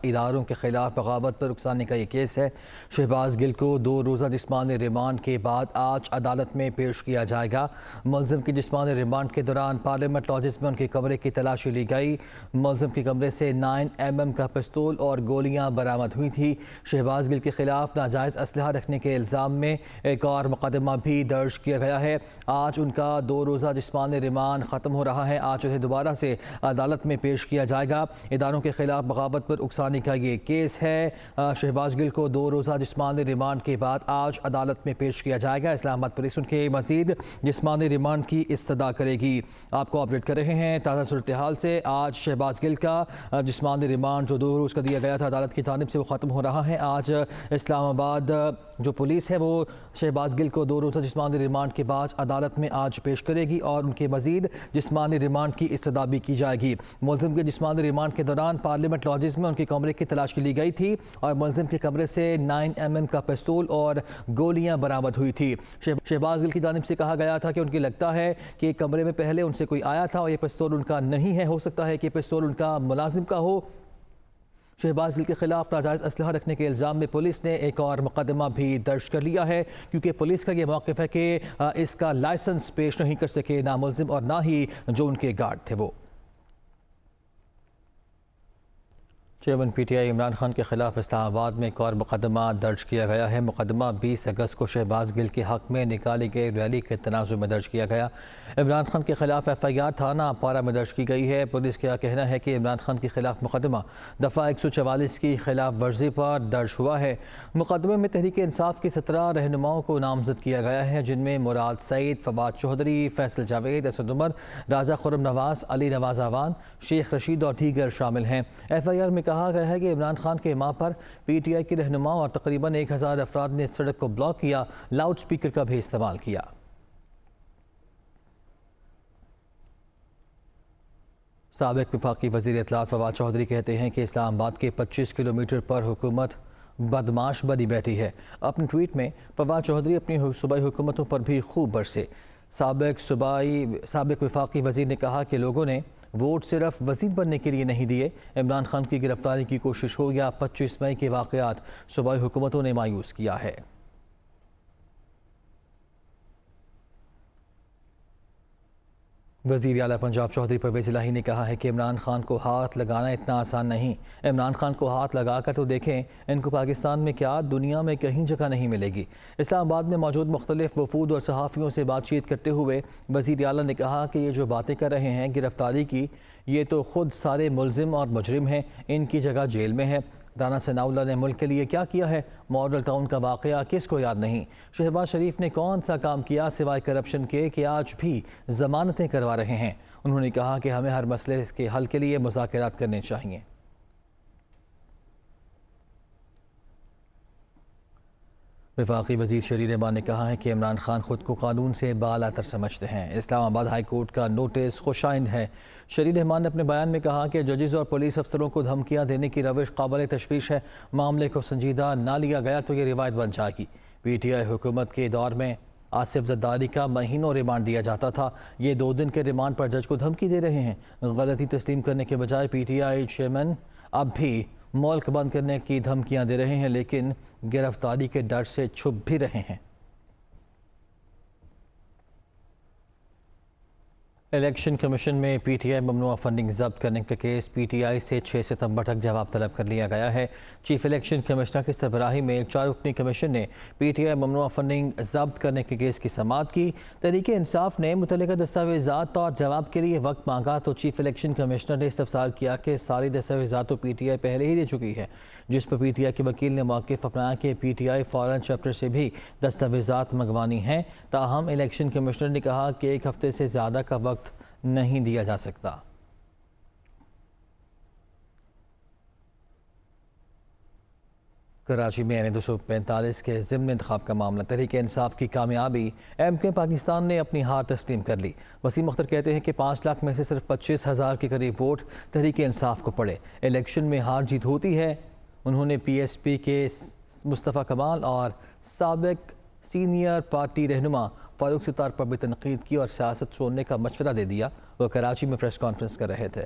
اداروں کے خلاف بغاوت پر اکسانے کا یہ کیس ہے۔ شہباز گل کو 2 روزہ جسمانی ریمانڈ کے بعد آج عدالت میں پیش کیا جائے گا۔ ملزم کی جسمانی ریمانڈ کے دوران پارلیمنٹ لاجز میں ان کے کمرے کی تلاشی لی گئی۔ ملزم کے کمرے سے 9mm کا پستول اور گولیاں برآمد ہوئی تھی۔ شہباز گل کے خلاف ناجائز اسلحہ رکھنے کے الزام میں ایک اور مقدمہ بھی درج کیا گیا ہے۔ آج ان کا 2 روزہ جسمانی ریمانڈ ختم ہو رہا ہے۔ آج انہیں دوبارہ سے عدالت میں پیش کیا جائے گا۔ اداروں کے خلاف بغاوت پر اکسانے کا یہ کیس ہے۔ شہباز گل کو 2 روزہ جسمانی ریمانڈ کے بعد آج عدالت میں پیش کیا جائے گا۔ اسلام آباد پولیس ان کے مزید جسمانی ریمانڈ کی استدعا کرے گی۔ آپ کو اپڈیٹ کر رہے ہیں تازہ صورتحال سے۔ آج شہباز گل کا جسمانی ریمانڈ جو 2 روز کا دیا گیا تھا عدالت کی جانب سے وہ ختم ہو رہا ہے۔ آج اسلام آباد جو پولیس ہے وہ شہباز گل کو 2 روزہ جسمانی ریمانڈ کے بعد عدالت میں آج پیش کرے گی اور ان کے مزید جسمانی ریمانڈ کی استدعا بھی کی جائے گی۔ ملزم کے جسمانی ریمانڈ کے دوران پارلیمنٹ لاجز میں ان کے کمرے کی تلاشی لی گئی تھی اور ملزم کے کمرے سے 9mm کا پستول اور گولیاں برآمد ہوئی تھی۔ شہباز گل کی جانب سے کہا گیا تھا کہ ان کی لگتا ہے کہ کمرے میں پہلے ان سے کوئی آیا تھا اور یہ پستول ان کا نہیں ہے، ہو سکتا ہے کہ پستول ان کا ملازم کا ہو۔ شہباز گل کے خلاف ناجائز اسلحہ رکھنے کے الزام میں پولیس نے ایک اور مقدمہ بھی درج کر لیا ہے، کیونکہ پولیس کا یہ موقف ہے کہ اس کا لائسنس پیش نہیں کر سکے نہ ملزم اور نہ ہی جو ان کے گارڈ تھے وہ۔ Chairman P T I Imran Khan کے خلاف اسلام آباد میں ایک اور مقدمہ درج کیا گیا ہے۔ مقدمہ 20 اگست کو شہباز گل کے حق میں نکالی گئی ریلی کے تناظر میں درج کیا گیا۔ عمران خان کے خلاف FIR تھانہ اپارہ میں درج کی گئی ہے۔ پولیس کا کہنا ہے کہ عمران خان کے خلاف مقدمہ دفعہ 144 کی خلاف ورزی پر درج ہوا ہے۔ مقدمے میں تحریک انصاف کے 17 رہنماؤں کو نامزد کیا گیا ہے، جن میں مراد سعید، فواد چودھری، فیصل جاوید، اسد عمر، راجہ خرم نواز، علی نواز اعوان، شیخ رشید اور دیگر شامل ہیں۔ FIR میں کہا گیا ہے کہ عمران خان کے ماں پر PTI کے رہنماؤں اور تقریباً 1000 افراد نے سڑک کو بلاک کیا، لاؤڈ سپیکر کا بھی استعمال کیا۔ سابق وفاقی وزیر اطلاعات فواد چودھری کہتے ہیں کہ اسلام آباد کے 25 کلومیٹر پر حکومت بدمعاش بنی بیٹھی ہے۔ اپنے ٹویٹ میں فواد چودھری اپنی صوبائی حکومتوں پر بھی خوب برسے۔ سابق وفاقی وزیر نے کہا کہ لوگوں نے ووٹ صرف وزیر بننے کے لیے نہیں دیے۔ عمران خان کی گرفتاری کی کوشش ہو یا 25 مئی کے واقعات صوبائی حکومتوں نے مایوس کیا ہے۔ وزیر اعلیٰ پنجاب چودھری پرویز الہی نے کہا ہے کہ عمران خان کو ہاتھ لگانا اتنا آسان نہیں۔ عمران خان کو ہاتھ لگا کر تو دیکھیں، ان کو پاکستان میں کیا دنیا میں کہیں جگہ نہیں ملے گی۔ اسلام آباد میں موجود مختلف وفود اور صحافیوں سے بات چیت کرتے ہوئے وزیر اعلیٰ نے کہا کہ یہ جو باتیں کر رہے ہیں گرفتاری کی، یہ تو خود سارے ملزم اور مجرم ہیں، ان کی جگہ جیل میں ہے۔ رانا ثناءاللہ نے ملک کے لیے کیا کیا ہے؟ ماڈل ٹاؤن کا واقعہ کس کو یاد نہیں؟ شہباز شریف نے کون سا کام کیا سوائے کرپشن کے کہ آج بھی ضمانتیں کروا رہے ہیں؟ انہوں نے کہا کہ ہمیں ہر مسئلے کے حل کے لیے مذاکرات کرنے چاہیے۔ وفاقی وزیر شریر امان نے کہا ہے کہ عمران خان خود کو قانون سے بالا تر سمجھتے ہیں۔ اسلام آباد ہائی کورٹ کا نوٹس خوشائند ہے۔ شریر امان نے اپنے بیان میں کہا کہ ججز اور پولیس افسروں کو دھمکیاں دینے کی روش قابل تشویش ہے۔ معاملے کو سنجیدہ نہ لیا گیا تو یہ روایت بن جائے گی۔ PTI حکومت کے دور میں آصف زرداری کا مہینوں ریمانڈ دیا جاتا تھا۔ یہ 2 دن کے ریمانڈ پر جج کو دھمکی دے رہے ہیں۔ غلطی تسلیم کرنے کے بجائے PTI چیئرمین اب بھی ملک بند کرنے کی دھمکیاں دے رہے ہیں، لیکن گرفتاری کے ڈر سے چھپ بھی رہے ہیں۔ الیکشن کمیشن میں PTI ممنوعہ فنڈنگ ضبط کرنے کا کیس PTI سے 6 ستمبر تک جواب طلب کر لیا گیا ہے۔ چیف الیکشن کمشنر کی سربراہی میں 4 رکنی کمیشن نے PTI ممنوعہ فنڈنگ ضبط کرنے کے کیس کی سماعت کی۔ تحریک انصاف نے متعلقہ دستاویزات اور جواب کے لیے وقت مانگا تو چیف الیکشن کمشنر نے استفسار کیا کہ ساری دستاویزات تو PTI پہلے ہی دے چکی ہے، جس پر PTI کے وکیل نے موقف اپنایا کہ PTI فارن چیپٹر سے بھی دستاویزات منگوانی ہیں۔ تاہم الیکشن کمشنر نے کہا کہ 1 ہفتے سے زیادہ کا وقت نہیں دیا جا سکتا۔ کراچی میں N245 کے ضمن انتخاب کا معاملہ، تحریک انصاف کی کامیابی، MK پاکستان نے اپنی ہار تسلیم کر لی۔ وسیم اختر کہتے ہیں کہ 5 لاکھ میں سے صرف 25,000 کے قریب ووٹ تحریک انصاف کو پڑے۔ الیکشن میں ہار جیت ہوتی ہے۔ انہوں نے PSP کے مصطفیٰ کمال اور سابق سینئر پارٹی رہنما فاروق ستار پر بھی تنقید کی اور سیاست چھوڑنے کا مشورہ دے دیا۔ وہ کراچی میں پریس کانفرنس کر رہے تھے۔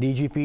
DGP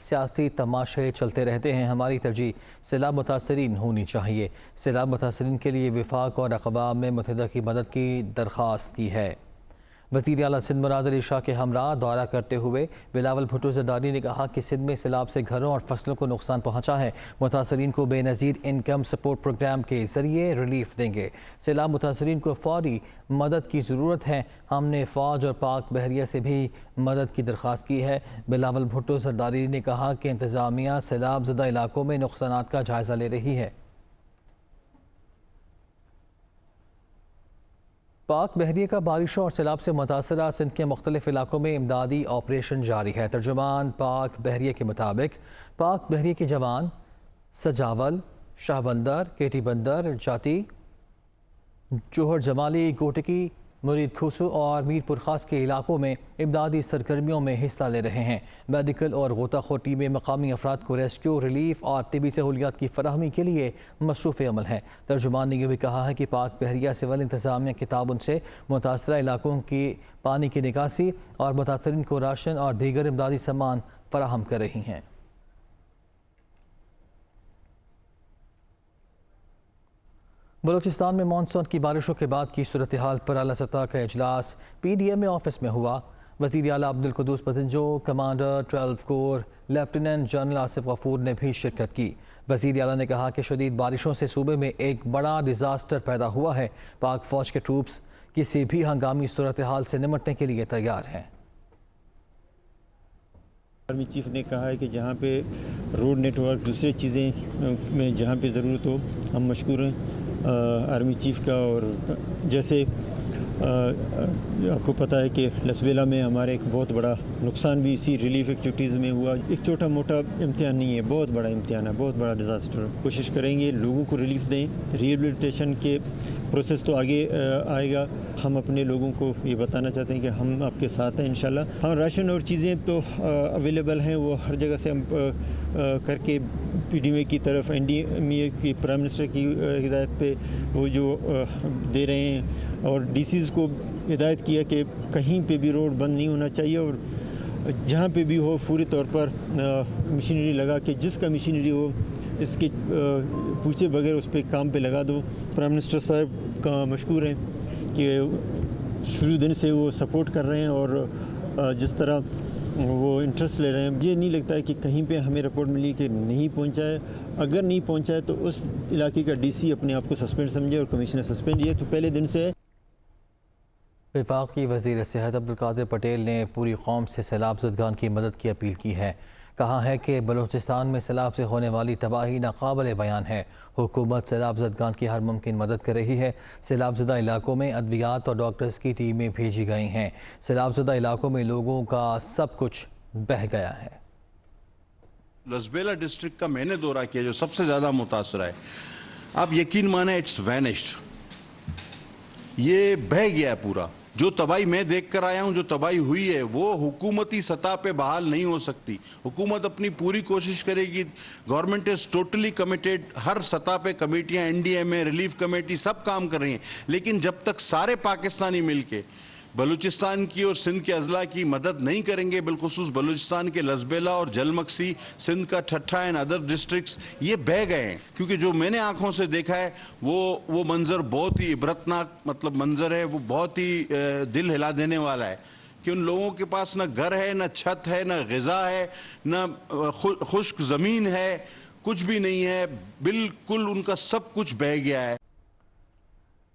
سیاسی تماشے چلتے رہتے ہیں، ہماری ترجیح سیلاب متاثرین ہونی چاہیے۔ سیلاب متاثرین کے لیے وفاق اور اقوام متحدہ کی مدد کی درخواست کی ہے۔ وزیر اعلیٰ سندھ مراد علی شاہ کے ہمراہ دورہ کرتے ہوئے بلاول بھٹو زرداری نے کہا کہ سندھ میں سیلاب سے گھروں اور فصلوں کو نقصان پہنچا ہے، متاثرین کو بے نظیر انکم سپورٹ پروگرام کے ذریعے ریلیف دیں گے۔ سیلاب متاثرین کو فوری مدد کی ضرورت ہے، ہم نے فوج اور پاک بحریہ سے بھی مدد کی درخواست کی ہے۔ بلاول بھٹو زرداری نے کہا کہ انتظامیہ سیلاب زدہ علاقوں میں نقصانات کا جائزہ لے رہی ہے۔ پاک بحریہ کا بارشوں اور سیلاب سے متاثرہ سندھ کے مختلف علاقوں میں امدادی آپریشن جاری ہے۔ ترجمان پاک بحریہ کے مطابق پاک بحریہ کے جوان سجاول، شاہ بندر، کیٹی بندر، جاتی، جوہر جمالی، گوٹکی، مرید کھوسو اور میر پرخاص کے علاقوں میں امدادی سرگرمیوں میں حصہ لے رہے ہیں۔ میڈیکل اور غوطہ خور ٹیمیں مقامی افراد کو ریسکیو، ریلیف اور طبی سہولیات کی فراہمی کے لیے مصروف عمل ہیں۔ ترجمان نے یہ بھی کہا ہے کہ پاک بحریہ سول انتظامیہ کے تعاون سے متاثرہ علاقوں کی پانی کی نکاسی اور متاثرین کو راشن اور دیگر امدادی سامان فراہم کر رہی ہیں۔ بلوچستان میں مانسون کی بارشوں کے بعد کی صورتحال پر اعلیٰ سطح کا اجلاس پی ڈی ایم آفس میں ہوا۔ وزیر اعلیٰ عبدالقدوس پزنجو، کمانڈر 12 کور لیفٹیننٹ جنرل آصف غفور نے بھی شرکت کی۔ وزیر اعلیٰ نے کہا کہ شدید بارشوں سے صوبے میں ایک بڑا ڈیزاسٹر پیدا ہوا ہے، پاک فوج کے ٹروپس کسی بھی ہنگامی صورتحال سے نمٹنے کے لیے تیار ہیں۔ آرمی چیف نے کہا ہے کہ جہاں پہ روڈ نیٹ ورک دوسری چیزیں میں جہاں پہ ضرورت ہو ہم مشکور ہیں آرمی چیف کا۔ اور جیسے آپ کو پتہ ہے کہ لسبیلا میں ہمارے ایک بہت بڑا نقصان بھی اسی ریلیف ایکٹیویٹیز میں ہوا۔ ایک چھوٹا موٹا امتحان نہیں ہے، بہت بڑا امتحان ہے، بہت بڑا ڈیزاسٹر۔ کوشش کریں گے لوگوں کو ریلیف دیں، ریہیبلیٹیشن کے پروسیس تو آگے آئے گا۔ ہم اپنے لوگوں کو یہ بتانا چاہتے ہیں کہ ہم آپ کے ساتھ ہیں انشاءاللہ۔ ہاں، راشن اور چیزیں تو اویلیبل ہیں، وہ ہر جگہ سے ہم کر کے پی ڈی ایم اے کی طرف این ڈی ایم اے کی پرائم منسٹر کی ہدایت پہ وہ جو دے رہے ہیں، اور ڈی سیز کو ہدایت کیا کہ کہیں پہ بھی روڈ بند نہیں ہونا چاہیے، اور جہاں پہ بھی ہو فوری طور پر مشینری لگا کے جس کا مشینری ہو اس کے پوچھے بغیر اس پہ کام پہ لگا دو۔ پرائم منسٹر صاحب کا مشکور ہیں کہ شروع دن سے وہ سپورٹ کر رہے ہیں اور جس طرح وہ انٹرسٹ لے رہے ہیں۔ یہ نہیں لگتا ہے کہ کہیں پہ ہمیں رپورٹ ملی کہ نہیں پہنچا ہے۔ اگر نہیں پہنچا ہے تو اس علاقے کا ڈی سی اپنے آپ کو سسپینڈ سمجھے اور کمشنر سسپینڈ، یہ تو پہلے دن سے ہے۔ وفاقی وزیر صحت عبدالقادر پٹیل نے پوری قوم سے سیلاب زدگان کی مدد کی اپیل کی ہے۔ کہا ہے کہ بلوچستان میں سیلاب سے ہونے والی تباہی ناقابل بیان ہے، حکومت سیلاب زدگان کی ہر ممکن مدد کر رہی ہے۔ سیلاب زدہ علاقوں میں ادویات اور ڈاکٹرز کی ٹیمیں بھیجی گئی ہیں۔ سیلاب زدہ علاقوں میں لوگوں کا سب کچھ بہہ گیا ہے۔ لسبیلا ڈسٹرکٹ کا میں نے دورہ کیا جو سب سے زیادہ متاثر ہے، آپ یقین مانیں اٹس وینشڈ، یہ بہہ گیا ہے پورا۔ جو تباہی میں دیکھ کر آیا ہوں، جو تباہی ہوئی ہے وہ حکومتی سطح پہ بحال نہیں ہو سکتی۔ حکومت اپنی پوری کوشش کرے گی، گورنمنٹ از ٹوٹلی کمیٹیڈ، ہر سطح پہ کمیٹیاں، این ڈی ایم اے، ریلیف کمیٹی سب کام کر رہی ہیں، لیکن جب تک سارے پاکستانی مل کے بلوچستان کی اور سندھ کے اضلاع کی مدد نہیں کریں گے، بالخصوص بلوچستان کے لسبیلا اور جل مکسی، سندھ کا ٹھٹھا اینڈ ادر ڈسٹرکٹس یہ بہہ گئے ہیں، کیونکہ جو میں نے آنکھوں سے دیکھا ہے وہ منظر بہت ہی عبرتناک منظر ہے، وہ بہت ہی دل ہلا دینے والا ہے کہ ان لوگوں کے پاس نہ گھر ہے، نہ چھت ہے، نہ غذا ہے، نہ خشک زمین ہے، کچھ بھی نہیں ہے، بالکل ان کا سب کچھ بہہ گیا ہے۔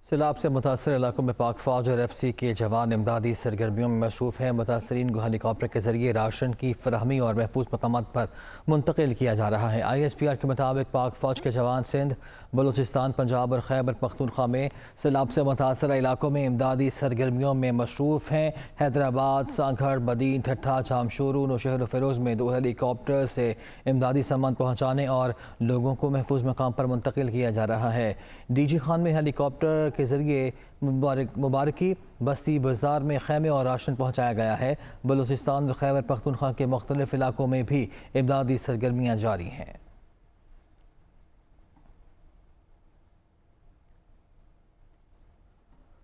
سیلاب سے متاثر علاقوں میں پاک فوج اور ایف سی کے جوان امدادی سرگرمیوں میں مصروف ہیں۔ متاثرین کو ہیلی کاپٹر کے ذریعے راشن کی فراہمی اور محفوظ مقامات پر منتقل کیا جا رہا ہے۔ آئی ایس پی آر کے مطابق پاک فوج کے جوان سندھ، بلوچستان، پنجاب اور خیبر پختونخوا میں سیلاب سے متاثرہ علاقوں میں امدادی سرگرمیوں میں مصروف ہیں۔ حیدرآباد، سانگھڑ، بدین، ٹھٹھا، جامشورو، نوشہر و فیروز میں 2 ہیلی کاپٹر سے امدادی سامان پہنچانے اور لوگوں کو محفوظ مقام پر منتقل کیا جا رہا ہے۔ ڈی جی خان میں ہیلی کاپٹر کے ذریعے مبارکی بستی بازار میں خیمے اور راشن پہنچایا گیا ہے۔ بلوچستان اور خیبر پختونخوا کے مختلف علاقوں میں بھی امدادی سرگرمیاں جاری ہیں۔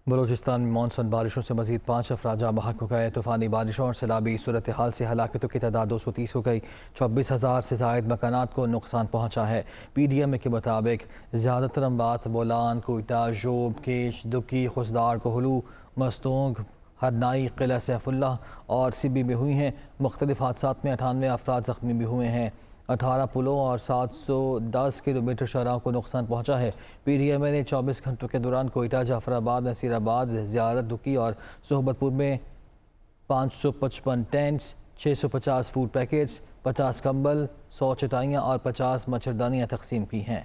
بلوچستان میں مانسون بارشوں سے مزید 5 افراد جاں بحق ہو گئے۔ طوفانی بارشوں اور سیلابی صورتحال سے ہلاکتوں کی تعداد 230 ہو گئی۔ 24,000 سے زائد مکانات کو نقصان پہنچا ہے۔ PDM کے مطابق زیادہ تر اموات بولان، کوئٹہ، جوب، کیچ، دکی، خزدار، کوہلو، مستونگ، ہرنائی، قلعہ سیف اللہ اور سبی میں ہوئی ہیں۔ مختلف حادثات میں 98 افراد زخمی بھی ہوئے ہیں۔ 18 پلوں اور 710 کلومیٹر شاہراہوں کو نقصان پہنچا ہے۔ PDM نے 24 گھنٹوں کے دوران کوئٹہ، جعفر آباد، نصیر آباد، زیارت، دکی اور صحبت پور میں 555 ٹینٹس، 650 فوڈ پیکٹس، 50 کمبل، 100 چٹائیاں اور 50 مچھردانیاں تقسیم کی ہیں۔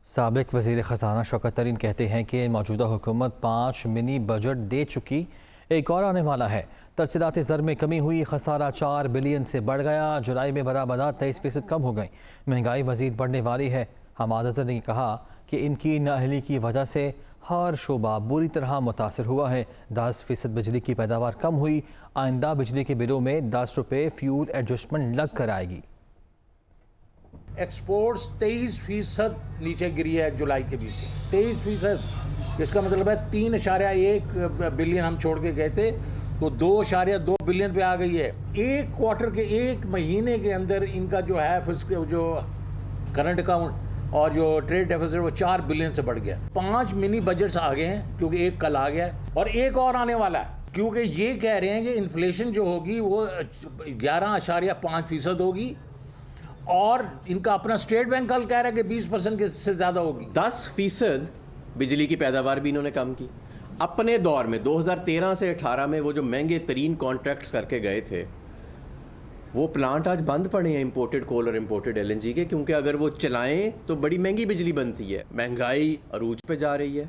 سابق وزیر خزانہ شوکت ترین کہتے ہیں کہ موجودہ حکومت 5 منی بجٹ دے چکی، ایک اور آنے والا ہے۔ ترسیلات زر میں کمی ہوئی، خسارہ 4 بلین سے بڑھ گیا۔ جولائی میں برآمدات 23% کم ہو گئیں۔ مہنگائی مزید بڑھنے والی ہے۔ حماد اظہر نے کہا کہ ان کی نااہلی کی وجہ سے ہر شعبہ بری طرح متاثر ہوا ہے۔ 10% بجلی کی پیداوار کم ہوئی۔ آئندہ بجلی کے بلوں میں 10 روپے فیول ایڈجسٹمنٹ لگ کر آئے گی۔ ایکسپورٹس 23% نیچے گری ہے جولائی کے بیچ 23%۔ اس کا مطلب ہے 3.1 بلین ہم چھوڑ کے گئے تھے تو 2.2 بلین پہ آ گئی ہے۔ ایک کوارٹر کے ایک مہینے کے اندر ان کا جو ہے جو کرنٹ اکاؤنٹ اور جو ٹریڈ ڈیفیسٹ وہ 4 بلین سے بڑھ گیا۔ 5 منی بجٹس آ گئے ہیں کیونکہ ایک کل آ گیا ہے اور ایک اور آنے والا ہے، کیونکہ یہ کہہ رہے ہیں کہ انفلیشن جو ہوگی وہ 11.5% ہوگی اور ان کا اپنا اسٹیٹ بینک کل کہہ رہا ہے کہ 20% سے زیادہ ہوگی۔ 10% بجلی کی پیداوار بھی انہوں نے کم کی۔ اپنے دور میں 2013 سے 18 میں وہ جو مہنگے ترین کانٹریکٹس کر کے گئے تھے وہ پلانٹ آج بند پڑے ہیں، امپورٹڈ کول اور امپورٹڈ LNG کے، کیونکہ اگر وہ چلائیں تو بڑی مہنگی بجلی بنتی ہے۔ مہنگائی عروج پہ جا رہی ہے،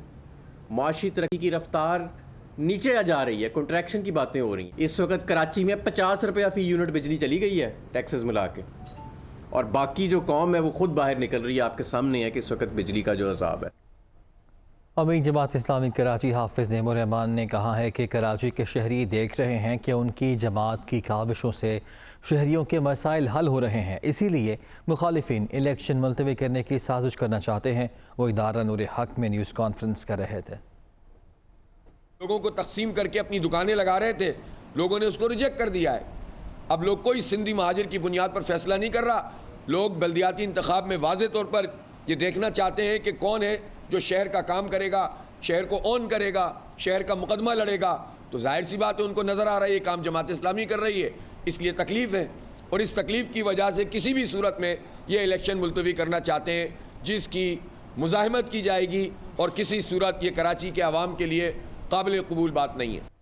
معاشی ترقی کی رفتار نیچے جا رہی ہے، کنٹریکشن کی باتیں ہو رہی ہیں۔ اس وقت کراچی میں 50 روپیہ فی یونٹ بجلی چلی گئی ہے ٹیکسز ملا کے، اور باقی جو قوم ہے وہ خود باہر نکل رہی ہے۔ آپ کے سامنے ہے کہ اس وقت بجلی کا جو عذاب ہے۔ امین جماعت اسلامی کراچی حافظ نعیم الرحمان نے کہا ہے کہ کراچی کے شہری دیکھ رہے ہیں کہ ان کی جماعت کی کاوشوں سے شہریوں کے مسائل حل ہو رہے ہیں، اسی لیے مخالفین الیکشن ملتوی کرنے کی سازش کرنا چاہتے ہیں۔ وہ ادارہ نور حق میں نیوز کانفرنس کر رہے تھے۔ لوگوں کو تقسیم کر کے اپنی دکانیں لگا رہے تھے، لوگوں نے اس کو ریجیکٹ کر دیا ہے۔ اب لوگ کوئی سندھی مہاجر کی بنیاد پر فیصلہ نہیں کر رہا، لوگ بلدیاتی انتخاب میں واضح طور پر یہ دیکھنا چاہتے ہیں کہ کون ہے جو شہر کا کام کرے گا، شہر کو اون کرے گا، شہر کا مقدمہ لڑے گا۔ تو ظاہر سی بات ہے ان کو نظر آ رہا ہے یہ کام جماعت اسلامی کر رہی ہے، اس لیے تکلیف ہے، اور اس تکلیف کی وجہ سے کسی بھی صورت میں یہ الیکشن ملتوی کرنا چاہتے ہیں جس کی مزاحمت کی جائے گی، اور کسی صورت یہ کراچی کے عوام کے لیے قابل قبول بات نہیں ہے۔